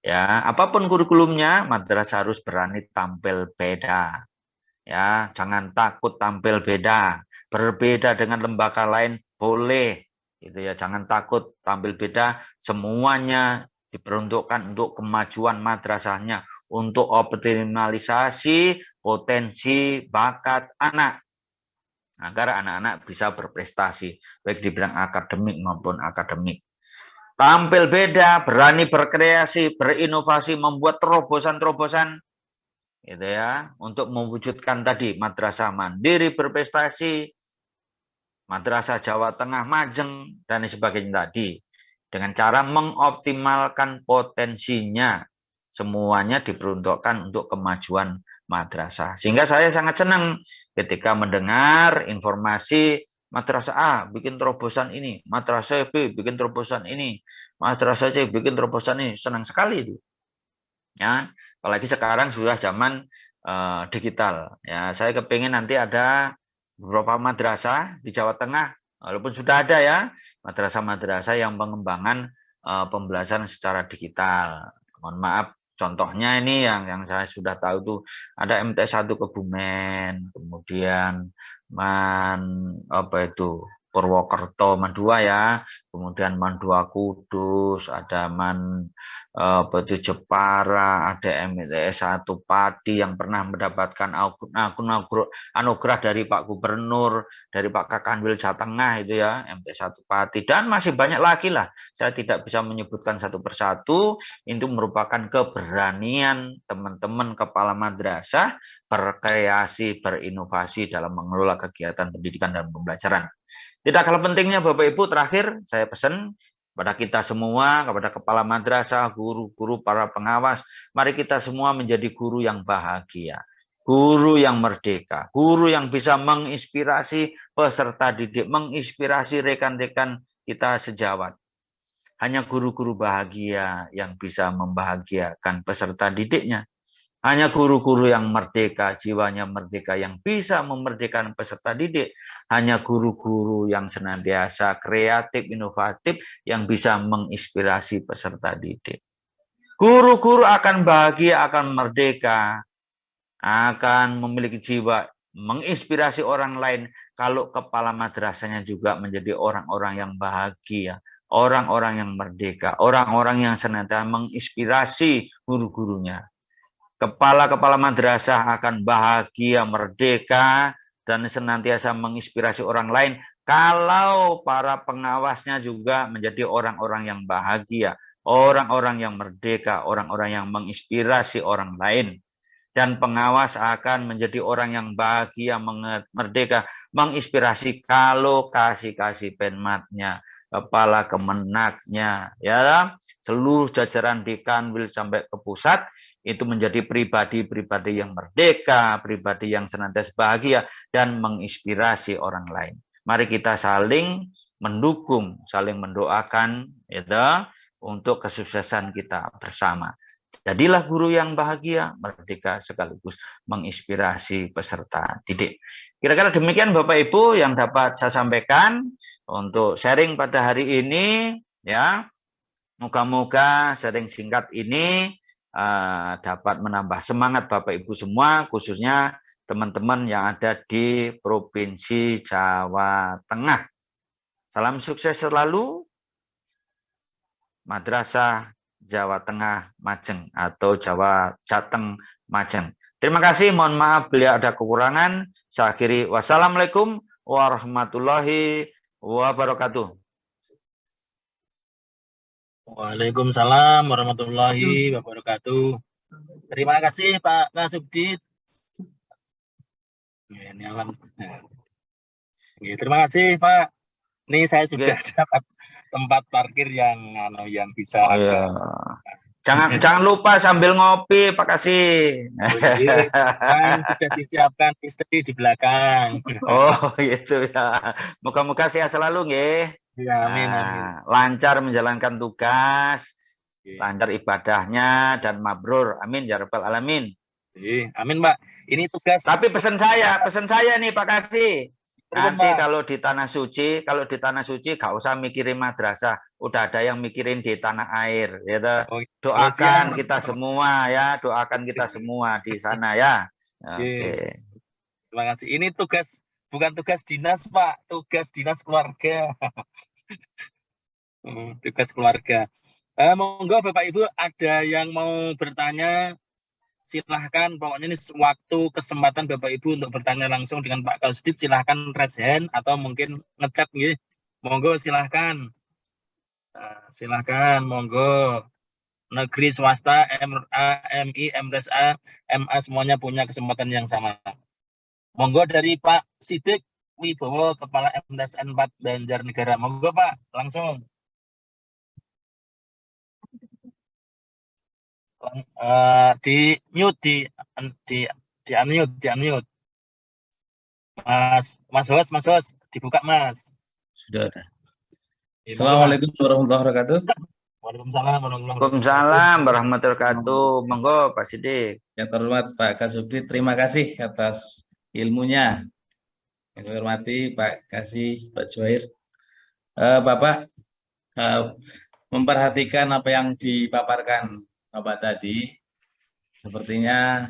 Ya, apapun kurikulumnya, madrasah harus berani tampil beda. Ya, jangan takut tampil beda. Berbeda dengan lembaga lain boleh, gitu ya. Jangan takut tampil beda. Semuanya diperuntukkan untuk kemajuan madrasahnya, untuk optimalisasi potensi bakat anak, agar anak-anak bisa berprestasi, baik di bidang akademik maupun akademik. Tampil beda, berani berkreasi, berinovasi, membuat terobosan-terobosan, gitu ya, untuk mewujudkan tadi madrasah mandiri berprestasi, madrasah Jawa Tengah majeng, dan sebagainya tadi. Dengan cara mengoptimalkan potensinya, semuanya diperuntukkan untuk kemajuan madrasah. Sehingga saya sangat senang ketika mendengar informasi madrasah A bikin terobosan ini, madrasah B bikin terobosan ini, madrasah C bikin terobosan ini. Senang sekali itu. Ya, apalagi sekarang sudah zaman digital. Ya, saya kepingin nanti ada beberapa madrasah di Jawa Tengah, walaupun sudah ada ya, madrasah-madrasah yang pengembangan pembelajaran secara digital. Mohon maaf, contohnya ini yang saya sudah tahu tuh ada MT1 Kebumen, kemudian apa itu Purwokerto Mandua ya, kemudian Mandua Kudus, ada Batu Jepara, ada MTS 1 Pati yang pernah mendapatkan anugerah dari Pak Gubernur, dari Pak Kakanwil Jawa Tengah itu ya, MTS 1 Pati, dan masih banyak lagi lah. Saya tidak bisa menyebutkan satu persatu. Itu merupakan keberanian teman-teman kepala madrasah berkreasi, berinovasi dalam mengelola kegiatan pendidikan dan pembelajaran. Tidak kalah pentingnya Bapak Ibu, terakhir saya pesan kepada kita semua, kepada kepala madrasah, guru-guru, para pengawas, mari kita semua menjadi guru yang bahagia, guru yang merdeka, guru yang bisa menginspirasi peserta didik, menginspirasi rekan-rekan kita sejawat. Hanya guru-guru bahagia yang bisa membahagiakan peserta didiknya. Hanya guru-guru yang merdeka, jiwanya merdeka, yang bisa memerdekakan peserta didik. Hanya guru-guru yang senantiasa kreatif, inovatif, yang bisa menginspirasi peserta didik. Guru-guru akan bahagia, akan merdeka, akan memiliki jiwa, menginspirasi orang lain, kalau kepala madrasahnya juga menjadi orang-orang yang bahagia, orang-orang yang merdeka, orang-orang yang senantiasa menginspirasi guru-gurunya. Kepala-kepala madrasah akan bahagia, merdeka, dan senantiasa menginspirasi orang lain kalau para pengawasnya juga menjadi orang-orang yang bahagia, orang-orang yang merdeka, orang-orang yang menginspirasi orang lain. Dan pengawas akan menjadi orang yang bahagia, merdeka, menginspirasi kalau kasih penmatnya, kepala kemenaknya, ya, seluruh jajaran di Kanwil sampai ke pusat, itu menjadi pribadi-pribadi yang merdeka, pribadi yang senantiasa bahagia, dan menginspirasi orang lain. Mari kita saling mendukung, saling mendoakan, ya, untuk kesuksesan kita bersama. Jadilah guru yang bahagia, merdeka, sekaligus menginspirasi peserta didik. Kira-kira demikian Bapak Ibu yang dapat saya sampaikan untuk sharing pada hari ini, ya. Moga-moga sharing singkat ini dapat menambah semangat Bapak Ibu semua, khususnya teman-teman yang ada di Provinsi Jawa Tengah. Salam sukses selalu, Madrasah Jawa Tengah Majeng atau Jawa Jateng Majeng. Terima kasih, mohon maaf bila ada kekurangan. Saya akhiri, wassalamualaikum warahmatullahi wabarakatuh. Waalaikumsalam warahmatullahi wabarakatuh. Terima kasih Pak Kasubdit. Ini alam. Terima kasih Pak. Ini saya sudah dapat tempat parkir yang bisa. Oh, ya. Jangan lupa sambil ngopi Pak Kasih. Kan sudah disiapkan istri di belakang. Oh gitu ya. Moga-moga sehat selalu nggih. Ya, amin, amin. Lancar menjalankan tugas, lancar ibadahnya, dan mabrur. Amin ya rabbal alamin. Amin Pak. Ini tugas. Tapi pesan saya nih Pak Kasih. Nanti kalau di tanah suci gak usah mikirin madrasah, udah ada yang mikirin di tanah air, gitu. Doakan kita semua ya, doakan kita semua di sana ya. Oke. Terima kasih. Ini tugas, bukan tugas dinas Pak, tugas dinas keluarga. Tugas keluarga. Monggo Bapak Ibu ada yang mau bertanya, silahkan. Pokoknya ini waktu kesempatan Bapak Ibu untuk bertanya langsung dengan Pak Kasubdit, silahkan raise hand atau mungkin ngechat nih. Monggo silahkan. Silahkan, monggo. Negeri, swasta, MA, MI, MTSA, MA semuanya punya kesempatan yang sama. Monggo dari Pak Sidik Wibowo, Kepala MTSN 4 Banjarnegara. Monggo Pak, langsung. Di mute, di unmute. Mas host, dibuka Mas. Sudah ada. Assalamualaikum warahmatullahi wabarakatuh. Waalaikumsalam warahmatullahi wabarakatuh. Monggo Pak Sidik. Yang terhormat Pak Kasubdit, terima kasih atas ilmunya. Yang saya hormati Pak Kasih, Pak Juhair. Bapak memperhatikan apa yang dipaparkan Bapak tadi. Sepertinya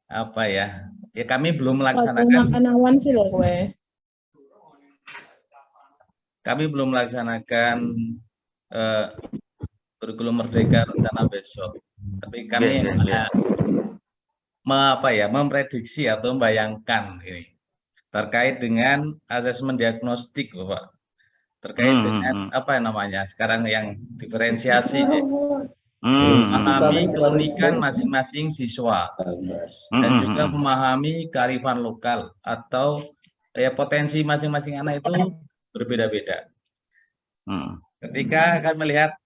apa ya? Ya kami belum melaksanakan. kami belum melaksanakan kurikulum Merdeka Rencana besok. Tapi kami memprediksi atau membayangkan ini terkait dengan asesmen diagnostik, Bapak. Terkait dengan apa namanya sekarang yang diferensiasi, memahami keunikan masing-masing siswa dan juga memahami kearifan lokal atau potensi masing-masing anak itu berbeda-beda. Ketika kami melihat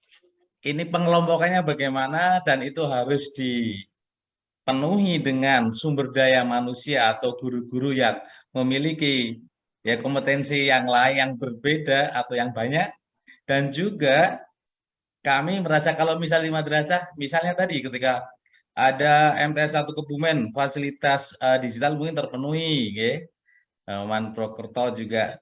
ini pengelompokannya bagaimana dan itu harus dipenuhi dengan sumber daya manusia atau guru-guru yang memiliki kompetensi yang lain yang berbeda atau yang banyak, dan juga kami merasa kalau misalnya di madrasah, misalnya tadi ketika ada MTS 1 Kebumen, fasilitas digital mungkin terpenuhi, Man Prokerto juga